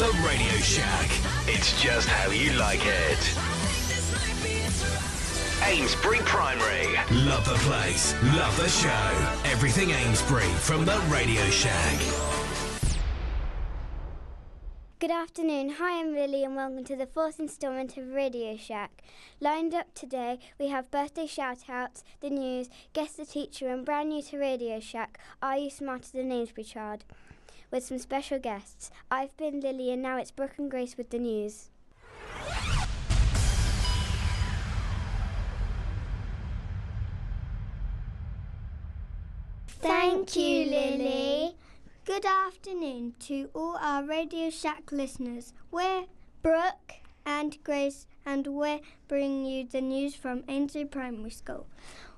The Radio Shack. It's just how you like it. Amesbury Primary. Love the place. Love the show. Everything Amesbury from The Radio Shack. Good afternoon. Hi, I'm Lily and welcome to the fourth instalment of Radio Shack. Lined up today, we have birthday shout-outs, the news, Guess the Teacher and brand new to Radio Shack, Are You Smarter Than Amesbury Child? With some special guests. I've been Lily and now it's Brooke and Grace with the news. Thank you, Lily. Good afternoon to all our Radio Shack listeners. We're Brooke and Grace and we're bringing you the news from Amesbury Primary School.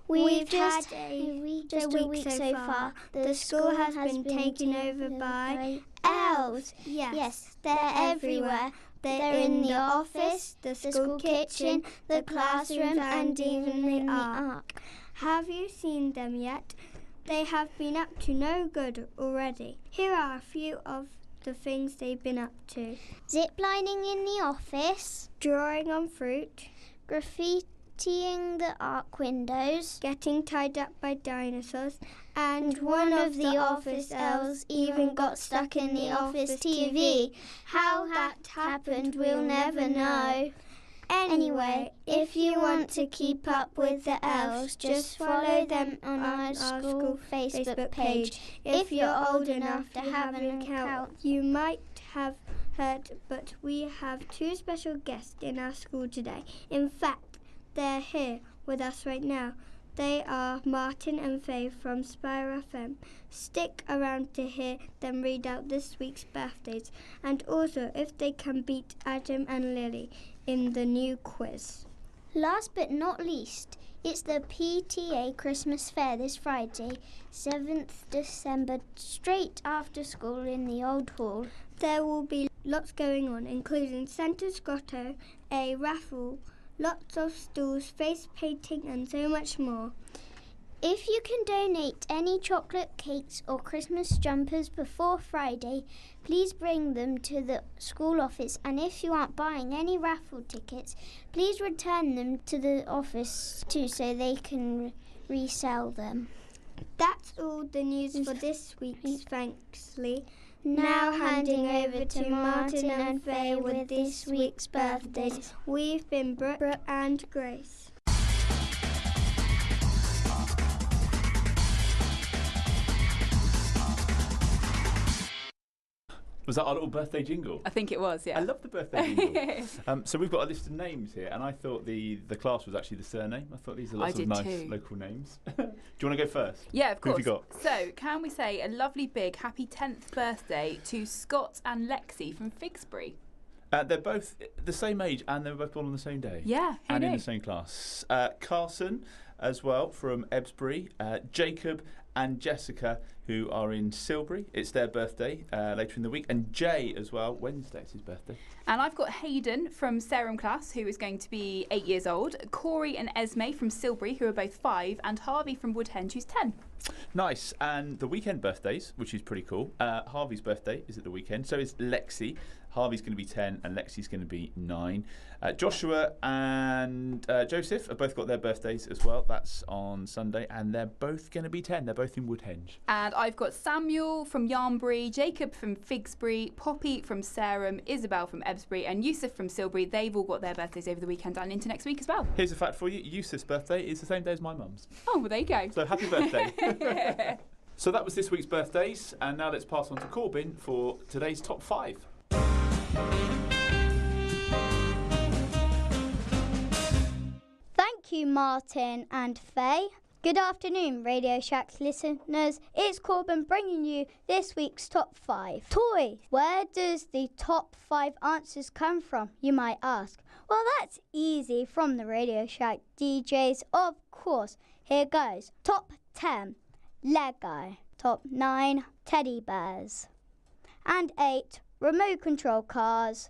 We've had a week so far. The school has been taken over by elves. Yes, they're everywhere. They're in the office, the school kitchen, the classroom, and even the ark. Have you seen them yet? They have been up to no good already. Here are a few of the things they've been up to. Ziplining in the office, Drawing on fruit, graffitiing the arc windows, getting tied up by dinosaurs, and one of the office elves even got stuck in the office TV. How that happened we'll never know. Anyway, if you want to keep up with the elves, just follow them on our school Facebook page. If you're old enough to have an account, you might have heard, but we have two special guests in our school today. In fact, they're here with us right now. They are Martin and Faye from Spire FM. Stick around to hear them read out this week's birthdays, and also if they can beat Adam and Lily in the new quiz. Last but not least, it's the PTA Christmas Fair this Friday, 7th December, straight after school in the Old Hall. There will be lots going on, including Santa's Grotto, a raffle, lots of stalls, face painting and so much more. If you can donate any chocolate cakes or Christmas jumpers before Friday, please bring them to the school office, and if you aren't buying any raffle tickets, please return them to the office too so they can resell them. That's all the news for this week, thanks Lee. Now handing over to Martin and Faye with this week's birthdays. We've been Brooke and Grace. Was that our little birthday jingle? I think it was, yeah. I love the birthday jingle. So we've got a list of names here, and I thought the class was actually the surname. I thought these are lots of nice local names. Do you want to go first? Yeah, of course. Who have you got? So, can we say a lovely big happy 10th birthday to Scott and Lexi from Figsbury? They're both the same age, and they were both born on the same day. Yeah, who knew? In the same class. Carson, as well, from Amesbury. Jacob and Jessica, who are in Silbury. It's their birthday later in the week. And Jay as well, Wednesday, it's his birthday. And I've got Hayden from Sarum class, who is going to be 8 years old. Corey and Esme from Silbury, who are both 5. And Harvey from Woodhenge, who's 10. Nice. And the weekend birthdays, which is pretty cool. Harvey's birthday is at the weekend. So is Lexi. Harvey's going to be 10 and Lexi's going to be 9. Joshua and Joseph have both got their birthdays as well. That's on Sunday. And they're both going to be 10. They're both in Woodhenge. And I've got Samuel from Yarnbury, Jacob from Figsbury, Poppy from Sarum, Isabel from Amesbury and Yusuf from Silbury. They've all got their birthdays over the weekend and into next week as well. Here's a fact for you. Yusuf's birthday is the same day as my mum's. Oh, well, there you go. So happy birthday. So that was this week's birthdays. And now let's pass on to Corbin for today's top 5. Thank you, Martin and Faye. Good afternoon, Radio Shack's listeners. It's Corbin bringing you this week's top 5. Toys. Where does the top 5 answers come from, you might ask? Well, that's easy, from the Radio Shack DJs, of course. Here goes. Top 10, Lego. Top 9, teddy bears. And 8, remote control cars.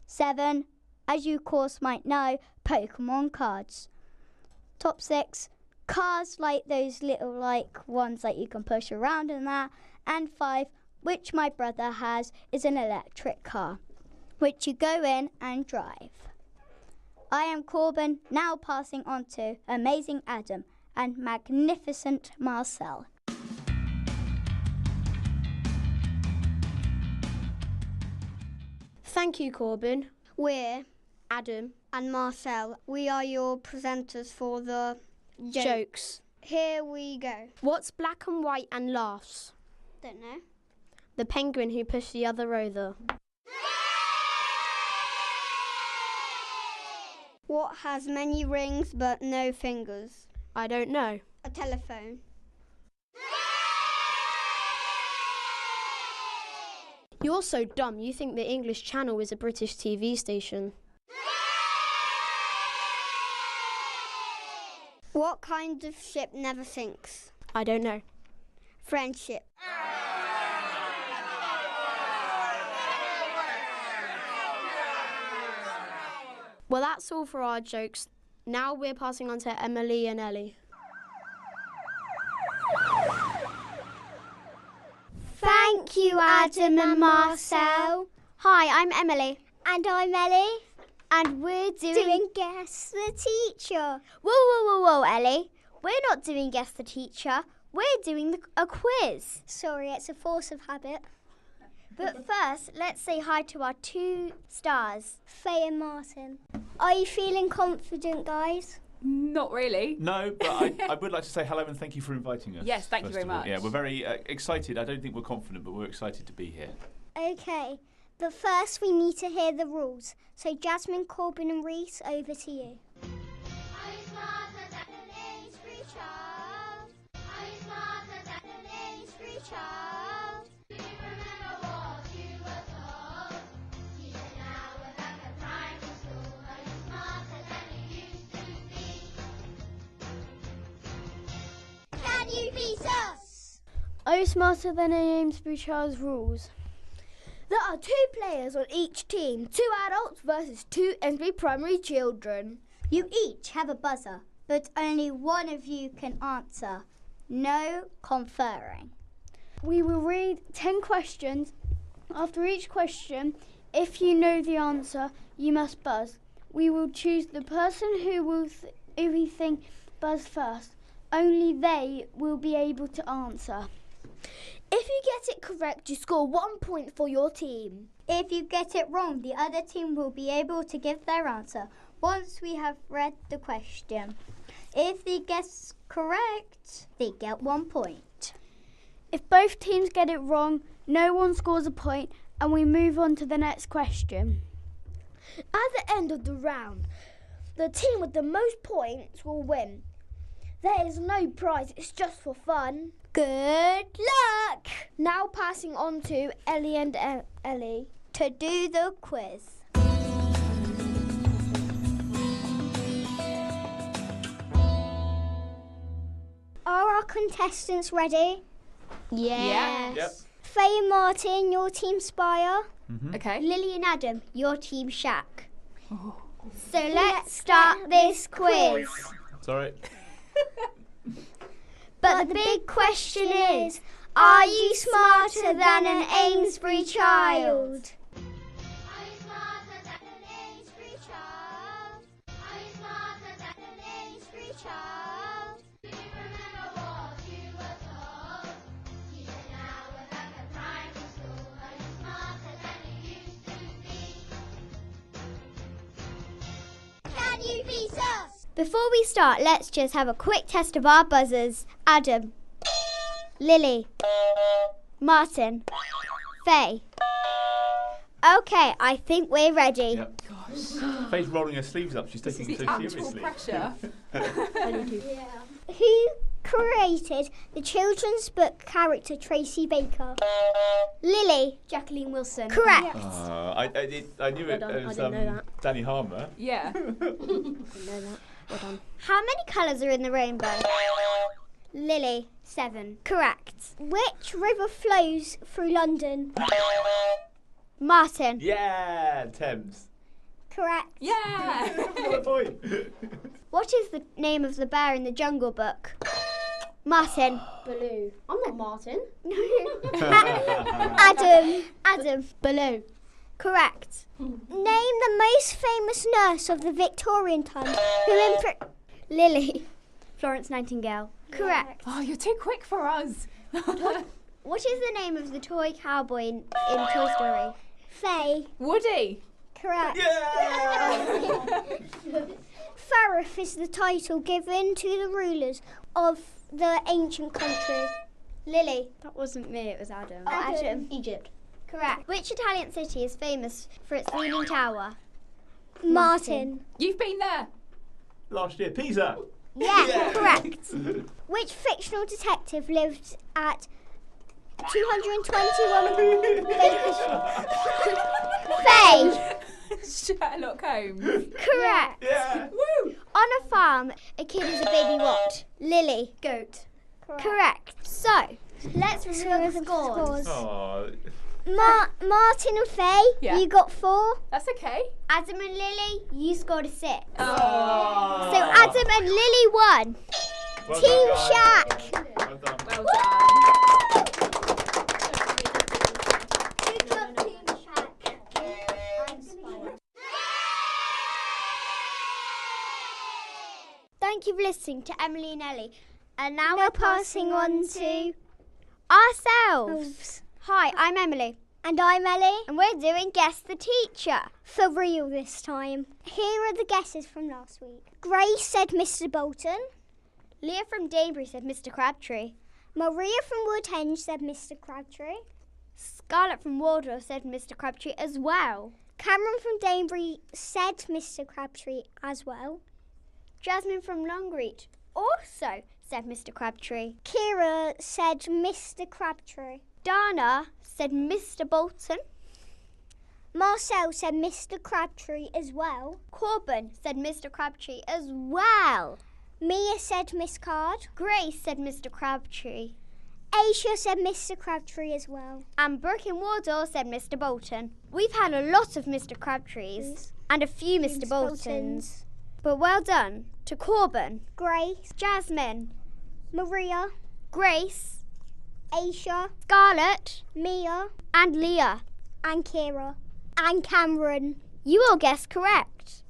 7, as you of course might know, Pokemon cards. Top 6, cars like those little ones that you can push around and that. And 5, which my brother has, is an electric car. which you go in and drive. I am Corbin, now passing on to amazing Adam and magnificent Marcel. Thank you, Corbin. We're Adam. and Marcel. We are your presenters for the Jokes. Here we go. What's black and white and laughs? Don't know. The penguin who pushed the other over. What has many rings but no fingers? I don't know. A telephone. You're so dumb, you think the English Channel is a British TV station. What kind of ship never sinks? I don't know. Friendship. Well, that's all for our jokes. Now we're passing on to Emily and Ellie. Thank you, Adam and Marcel. Hi, I'm Emily. And I'm Ellie. And we're Doing Guess the Teacher. Whoa, Ellie. We're not doing Guess the Teacher. We're doing a quiz. Sorry, it's a force of habit. But first, let's say hi to our 2 stars. Faye and Martin. Are you feeling confident, guys? Not really. No, but I would like to say hello and thank you for inviting us. Yes, thank you first very of all. much. Yeah, we're very excited. I don't think we're confident, but we're excited to be here. Okay, but first we need to hear the rules. So Jasmine, Corbin and Reese, over to you. Are you smarter than an Amesbury child's rules? There are 2 players on each team, 2 adults versus 2 Amesbury primary children. You each have a buzzer, but only one of you can answer. No conferring. We will read 10 questions. After each question, if you know the answer, you must buzz. We will choose the person who we think buzz first. Only they will be able to answer. If you get it correct, you score 1 point for your team. If you get it wrong, the other team will be able to give their answer once we have read the question. If they guess correct, they get 1 point. If both teams get it wrong, no one scores a point and we move on to the next question. At the end of the round, the team with the most points will win. There is no prize, it's just for fun. Good luck! Now passing on to Ellie and Ellie to do the quiz. Are our contestants ready? Yes. Yep. Faye and Martin, your team Spire. Okay. Lily and Adam, your team Shack. So let's start this quiz. Sorry. But the big question is, are you smarter than an Amesbury child? Before we start, let's just have a quick test of our buzzers. Adam, Lily, Martin, Faye. Okay, I think we're ready. Yep. Faye's rolling her sleeves up. She's taking it so seriously. Pressure. Who created the children's book character Tracy Baker? Lily. Jacqueline Wilson. Correct. I knew it was I didn't know that. Danny Harmer. Yeah. I didn't know that. Well done. How many colours are in the rainbow? Lily. 7. Correct. Which river flows through London? Martin. Yeah, Thames. Correct. Yeah. What a point. What is the name of the bear in the Jungle Book? Martin. Baloo. I'm not Martin. Adam. Baloo. Correct. Name the most famous nurse of the Victorian times who Lily. Florence Nightingale. Correct. Oh, you're too quick for us. What is the name of the toy cowboy in Toy Story? Faye. Woody. Correct. Yeah! Pharaoh is the title given to the rulers of the ancient country. Lily. That wasn't me, it was Adam. Adam. Egypt. Correct. Which Italian city is famous for its leaning tower? Martin. You've been there. Last year, Pisa. Yeah, correct. Which fictional detective lived at 221 Baker Street? Faye. Sherlock Holmes. Correct. Yeah. Woo! On a farm, a kid is a baby what? Lily. Goat. Correct. So, let's reveal the scores. Oh, Martin and Faye, Yeah. you got 4. That's okay. Adam and Lily, you scored a 6. Oh. So Adam and Lily won. well Team done, guys. Shaq. Well done. Well done. Good job, Team Shaq. Thank you for listening to Emily and Ellie. And now we're passing on to ourselves. Hi, I'm Emily. And I'm Ellie. And we're doing Guess the Teacher. For real this time. Here are the guesses from last week. Grace said Mr. Bolton. Leah from Danebury said Mr. Crabtree. Maria from Woodhenge said Mr. Crabtree. Scarlett from Waldorf said Mr. Crabtree as well. Cameron from Danebury said Mr. Crabtree as well. Jasmine from Longreach also said Mr. Crabtree. Kira said Mr. Crabtree. Dana said Mr. Bolton. Marcel said Mr. Crabtree as well. Corbin said Mr. Crabtree as well. Mia said Miss Card. Grace said Mr. Crabtree. Aisha said Mr. Crabtree as well. And Brooke in Wardle said Mr. Bolton. We've had a lot of Mr. Crabtrees and a few Mr. Boltons. But well done to Corbin, Grace, Jasmine, Maria, Grace, Aisha, Scarlett, Mia, and Leah. and Kira, and Cameron. You all guessed correct.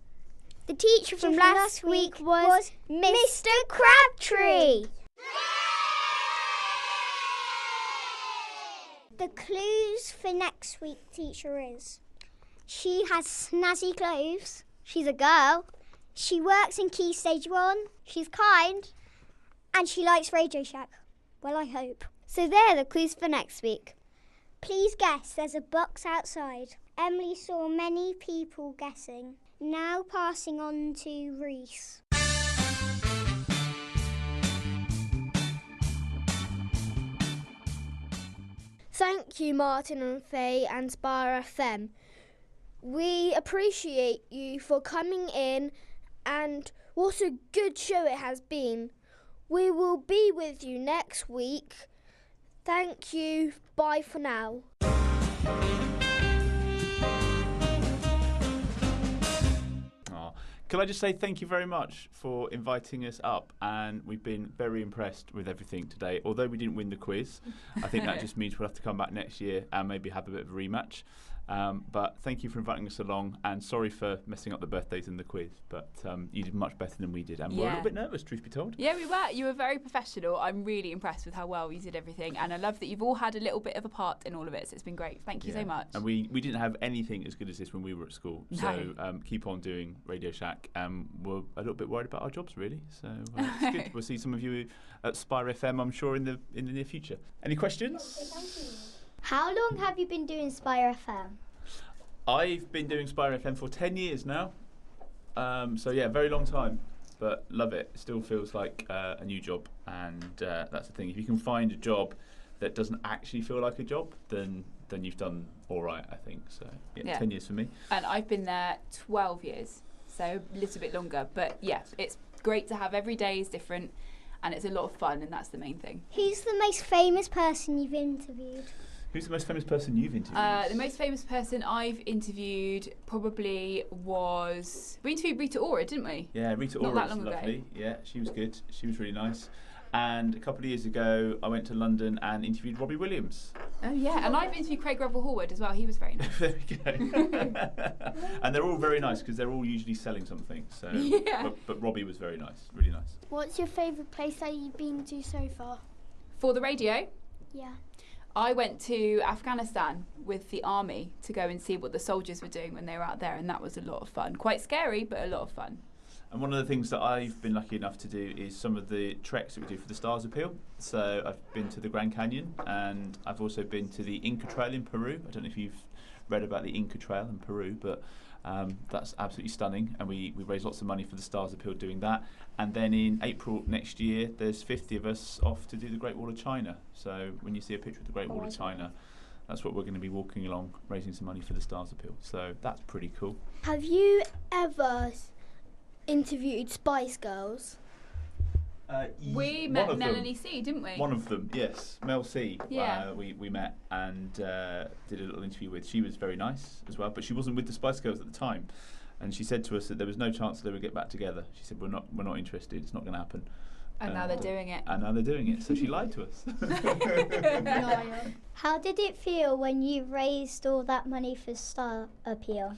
The teacher from last week was Mr. Crabtree. The clues for next week, teacher, is she has snazzy clothes. She's a girl. She works in Key Stage 1. She's kind. And she likes Radio Shack. Well, I hope. So there are the clues for next week. Please guess, there's a box outside. Emily saw many people guessing. Now passing on to Reese. Thank you, Martin and Faye and Spire FM. We appreciate you for coming in, and what a good show it has been. We will be with you next week. Thank you. Bye for now. Can I just say thank you very much for inviting us up, and we've been very impressed with everything today. Although we didn't win the quiz, I think that just means we'll have to come back next year and maybe have a bit of a rematch. But thank you for inviting us along, and sorry for messing up the birthdays and the quiz, but you did much better than we did, and we're a little bit nervous, truth be told. Yeah, we were. You were very professional. I'm really impressed with how well you did everything, and I love that you've all had a little bit of a part in all of it, so it's been great. Thank you so much. And we didn't have anything as good as this when we were at school, so keep on doing Radio Shack. We're a little bit worried about our jobs, really, so it's good. We'll see some of you at Spire FM, I'm sure, in the near future. Any questions? How long have you been doing Spire FM? I've been doing Spire FM for 10 years now. So yeah, very long time, but love it. Still feels like a new job, and that's the thing. If you can find a job that doesn't actually feel like a job, then you've done all right, I think. So yeah, 10 years for me. And I've been there 12 years, so a little bit longer. But yeah, it's great to have every day is different, and it's a lot of fun, and that's the main thing. Who's the most famous person you've interviewed? Who's the most famous person you've interviewed? The most famous person I've interviewed probably was... We interviewed Rita Ora, didn't we? Yeah, Rita Ora was lovely. Yeah, she was good. She was really nice. And a couple of years ago, I went to London and interviewed Robbie Williams. Oh yeah, and I've interviewed Craig Revel-Horwood as well. He was very nice. There we go. And they're all very nice because they're all usually selling something. So, but Robbie was very nice, really nice. What's your favourite place that you've been to so far? For the radio, Yeah. I went to Afghanistan with the army to go and see what the soldiers were doing when they were out there, and that was a lot of fun. Quite scary, but a lot of fun. And one of the things that I've been lucky enough to do is some of the treks that we do for the Stars Appeal. So I've been to the Grand Canyon, and I've also been to the Inca Trail in Peru. I don't know if you've read about the Inca Trail in Peru, but that's absolutely stunning, and we raise lots of money for the Stars Appeal doing that. And then in April next year, there's 50 of us off to do the Great Wall of China. So when you see a picture of the Great Wall of China, that's what we're going to be walking along, raising some money for the Stars Appeal. So that's pretty cool. Have you ever interviewed Spice Girls? We met Melanie C, didn't we? One of them, yes. Mel C. Yeah. We met and did a little interview with. She was very nice as well, but she wasn't with the Spice Girls at the time. And she said to us that there was no chance they would get back together. She said, we're not interested, it's not going to happen. And now they're doing it. And now they're doing it, so she lied to us. How did it feel when you raised all that money for Star Appeal?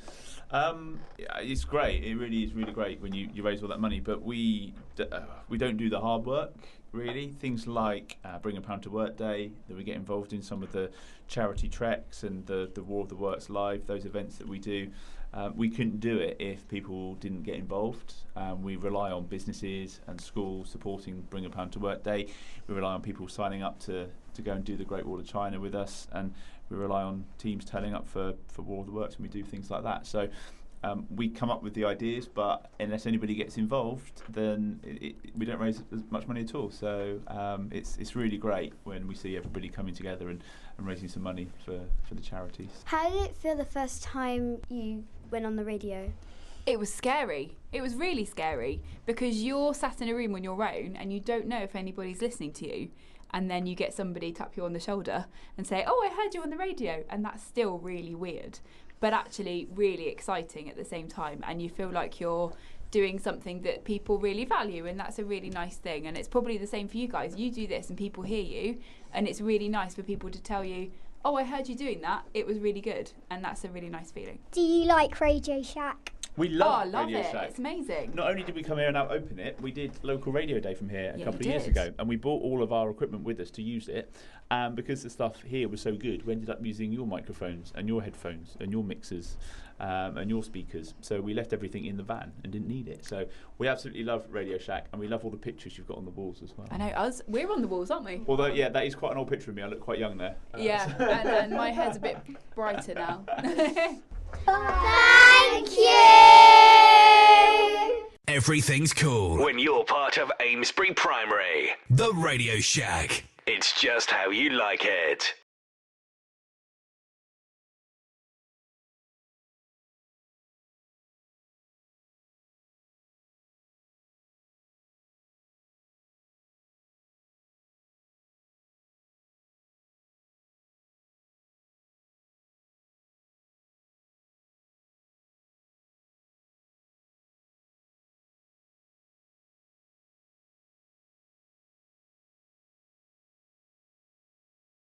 It's great. It really is really great when you raise all that money. But we don't do the hard work, really. Things like Bring a Pound to Work Day, that we get involved in some of the charity treks and the War of the Works Live, those events that we do. We couldn't do it if people didn't get involved. We rely on businesses and schools supporting Bring a Pound to Work Day. We rely on people signing up to go and do the Great Wall of China with us, and we rely on teams turning up for War of the Works when we do things like that. So we come up with the ideas, but unless anybody gets involved, then we don't raise as much money at all. So it's really great when we see everybody coming together and raising some money for the charities. How did it feel the first time you went on the radio? It was scary. It was really scary because you're sat in a room on your own and you don't know if anybody's listening to you. And then you get somebody tap you on the shoulder and say, oh, I heard you on the radio. And that's still really weird, but actually really exciting at the same time. And you feel like you're doing something that people really value, and that's a really nice thing. And it's probably the same for you guys. You do this and people hear you, and it's really nice for people to tell you, oh, I heard you doing that. It was really good. And that's a really nice feeling. Do you like Radio Shack? We love love Radio it. Shack. It's amazing. Not only did we come here and now open it, we did local radio day from here a couple of years ago, and we brought all of our equipment with us to use it. And because the stuff here was so good, we ended up using your microphones and your headphones and your mixers and your speakers. So we left everything in the van and didn't need it. So we absolutely love Radio Shack, and we love all the pictures you've got on the walls as well. I know, we're on the walls, aren't we? Although, yeah, that is quite an old picture of me. I look quite young there. Yeah, and my hair's a bit brighter now. Thank you! Everything's cool when you're part of Amesbury Primary. The Radio Shack. It's just how you like it.